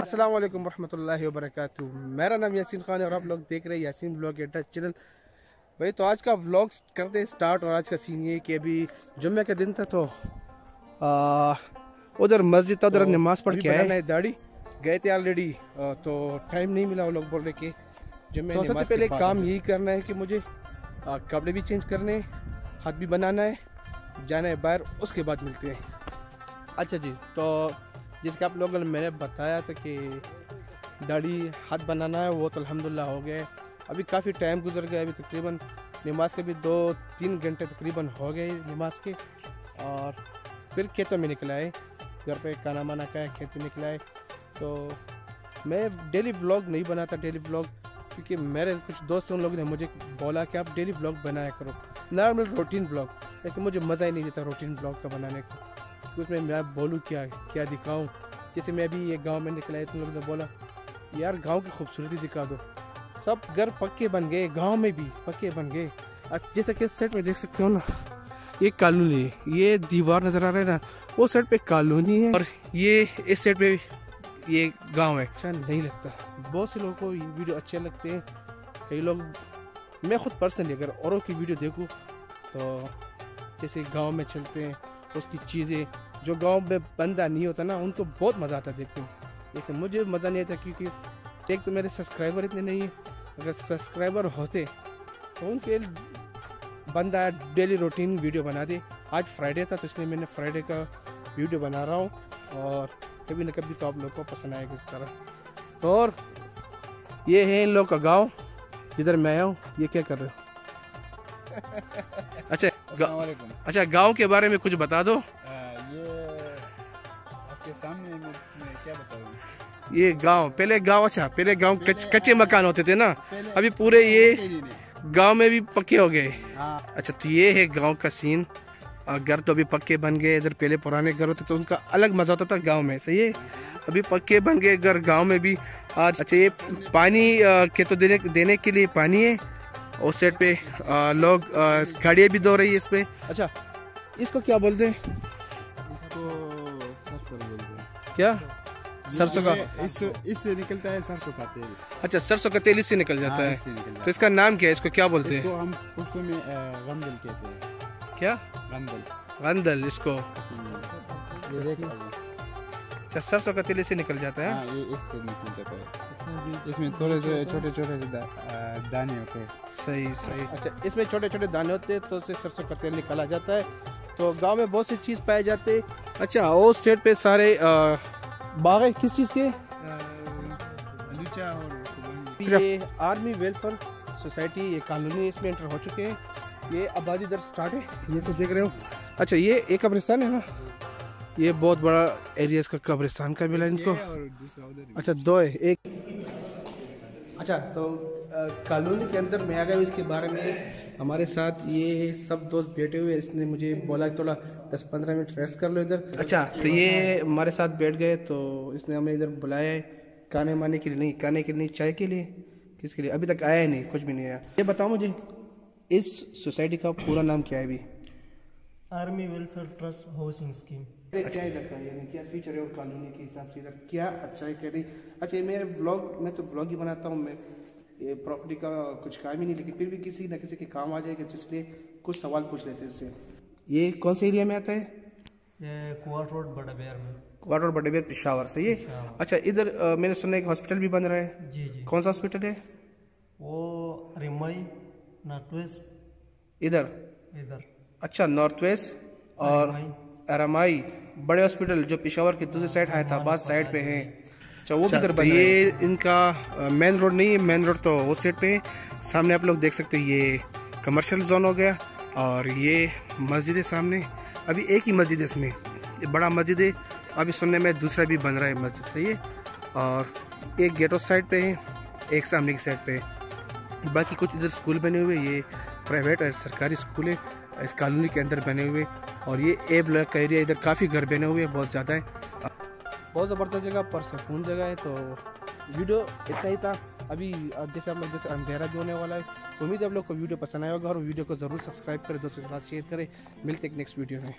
अस्सलाम वालेकुम रहमतुल्लाहि व बरकातुहू। मेरा नाम यासीन खान है और आप लोग देख रहे हैं यासीन व्लॉग एडिटर चैनल। भाई तो आज का व्लॉग करते हैं स्टार्ट। और आज का सीन ये कि अभी जुम्मे का दिन था तो उधर मस्जिद था, उधर नमाज पढ़ के आए। दाढ़ी गए थे ऑलरेडी तो टाइम नहीं मिला। वो लोग बोल रहे कि जुम्मे तो सबसे पहले काम यही करना है कि मुझे कपड़े भी चेंज करने, हाथ भी बनाना है, जाना है बाहर, उसके बाद मिलते हैं। अच्छा जी, तो जिसके आप लोगों ने मैंने बताया था कि दाढ़ी हाथ बनाना है वो तो अल्हम्दुलिल्लाह हो गया। अभी काफ़ी टाइम गुजर गया, अभी तकरीबन नमाज के भी 2-3 घंटे तकरीबन हो गए नमाज के। और फिर खेतों में निकला है, घर पे खाना माना का है, खेत में निकला है। तो मैं डेली व्लॉग नहीं बनाता, डेली व्लॉग, क्योंकि मेरे कुछ दोस्त उन लोगों ने मुझे बोला कि आप डेली व्लॉग बनाया करो, नॉर्मल रूटीन व्लॉग। लेकिन मुझे मज़ा ही नहीं देता रूटीन व्लॉग का बनाने का। उसमें मैं बोलूँ क्या दिखाऊं। जैसे मैं अभी ये गांव में निकला है, तुम लोगों ने बोला यार गांव की खूबसूरती दिखा दो। सब घर पक्के बन गए, गांव में भी पक्के बन गए। अब जैसा कि सेट में देख सकते हो ना, ये कॉलोनी है, ये दीवार नज़र आ रहा है ना, वो साइड पे कॉलोनी है और ये इस साइड पे ये गाँव है। अच्छा नहीं लगता, बहुत से लोगों को ये वीडियो अच्छे लगते हैं। कई लोग, मैं खुद पर्सनली अगर औरों की वीडियो देखूँ तो जैसे गाँव में चलते हैं, उसकी चीज़ें जो गांव में बंदा नहीं होता ना, उनको बहुत मज़ा आता है देखते हैं। लेकिन मुझे मज़ा नहीं आता क्योंकि एक तो मेरे सब्सक्राइबर इतने नहीं हैं। अगर सब्सक्राइबर होते तो उनके बंदा डेली रूटीन वीडियो बना दे। आज फ्राइडे था तो इसलिए मैंने फ्राइडे का वीडियो बना रहा हूँ और कभी न कभी तो आप लोगों को पसंद आएगा इस तरह। तो और ये है इन लोग का गाँव जिधर मैं आया हूँ। ये क्या कर रहे हो? अच्छा गांव के बारे में कुछ बता दो। ये आपके सामने मैं क्या बताऊं। ये गांव, पहले गांव, अच्छा पहले गांव कच्चे मकान होते थे ना, अभी पूरे ये गांव में भी पक्के हो गए। अच्छा तो ये है गांव का सीन। घर तो अभी पक्के बन गए। इधर पहले पुराने घर होते तो उनका अलग मजा होता था गाँव में, सही है। अभी पक्के बन गए घर गाँव में भी। आज अच्छा ये पानी के तो देने के लिए पानी है। उस साइड पे लोग गाड़ियाँ भी धो रही है इस पे। अच्छा इसको क्या बोलते हैं? इसको सरसों बोलते हैं। क्या? सरसों का? इससे निकलता है सरसों का तेल। अच्छा सरसों का तेल इससे निकल जाता है। तो इसका नाम क्या है? इसको क्या बोलते हैं? इसको हम उर्दू में गंदल कहते हैं। क्या? गंदल इसको। ये देख, अच्छा सरसों का तेल इससे निकल जाता है। हाँ, ये इससे निकल जाता है। इसमें थोड़े छोटे छोटे दाने होते हैं। सही। अच्छा इसमें छोटे छोटे दाने होते हैं तो उससे सरसों का तेल निकाला जाता है। तो गांव में बहुत सी चीज़ पाए जाते हैं। अच्छा उस साइड पे सारे बाग है किस चीज़ के? ये आर्मी वेलफेयर सोसाइटी, ये कॉलोनी, इसमें एंटर हो चुके हैं। ये आबादी दर स्टार्ट है, ये तो देख रहे हो। अच्छा ये एक कब्रिस्तान है ना, ये बहुत बड़ा एरिया इसका कब्रिस्तान का मिला इनको। अच्छा दो है, एक। अच्छा तो कॉलोनी के अंदर मैं आ गया। इसके बारे में हमारे साथ ये सब दोस्त बैठे हुए। इसने मुझे बोला थोड़ा 10-15 मिनट रेस्ट कर लो इधर। अच्छा तो ये हमारे साथ बैठ गए तो इसने हमें इधर बुलाया है खाने माने के लिए, नहीं खाने के लिए नहीं, चाय के लिए। किसके लिए? अभी तक आया नहीं, कुछ भी नहीं आया। ये बताओ मुझे इस सोसाइटी का पूरा नाम क्या है? अभी army welfare trust housing scheme. अच्छा इधर का यानी क्या फीचर है और कॉलोनी के हिसाब से इधर क्या अच्छा है क्या नहीं। अच्छा ये मेरे व्लॉग, मैं तो व्लॉग ही बनाता हूँ, मैं ये प्रॉपर्टी का कुछ काम ही नहीं, लेकिन फिर भी किसी न किसी के काम आ जाएगा तो इसलिए कुछ सवाल पूछ लेते हैं इससे। ये कौन से एरिया में आता है? ये क्वार्टर रोड बड़ा बिहार में। क्वार्टर रोड बड़े बिहार, पेशावर, सही है। अच्छा इधर मैंने सुना एक हॉस्पिटल भी बन रहा है। जी। कौन सा हॉस्पिटल है वो रिमाई नॉर्थ वेस्ट इधर? अच्छा नॉर्थ वेस्ट और RMI बड़े हॉस्पिटल जो पेशावर के दूसरी साइड हैदराबाद साइड पे है। अच्छा वो किधर बन रहा है? ये इनका मेन रोड नहीं है, मेन रोड तो उस साइड पे है। सामने आप लोग देख सकते हैं ये कमर्शियल जोन हो गया और ये मस्जिद है सामने। अभी एक ही मस्जिद है इसमें, ये बड़ा मस्जिद है। अभी सुनने में दूसरा भी बन रहा है मस्जिद, सही है। और एक गेट उस साइड पे है, एक सामने की साइड पे है। बाकी कुछ इधर स्कूल बने हुए, ये प्राइवेट और सरकारी स्कूल है इस कॉलोनी के अंदर बने हुए। और ये ए ब्लॉक का एरिया, इधर काफ़ी घर बने हुए हैं, बहुत ज़्यादा है। बहुत ज़बरदस्त जगह पर सुकून जगह है। तो वीडियो इतना ही था। अभी जैसे हम लोग जैसे अंधेरा भी होने वाला है तो उम्मीद है आप लोग को वीडियो पसंद आया होगा और वीडियो को ज़रूर सब्सक्राइब करें, दोस्तों के साथ शेयर करें। मिलते हैं नेक्स्ट वीडियो में।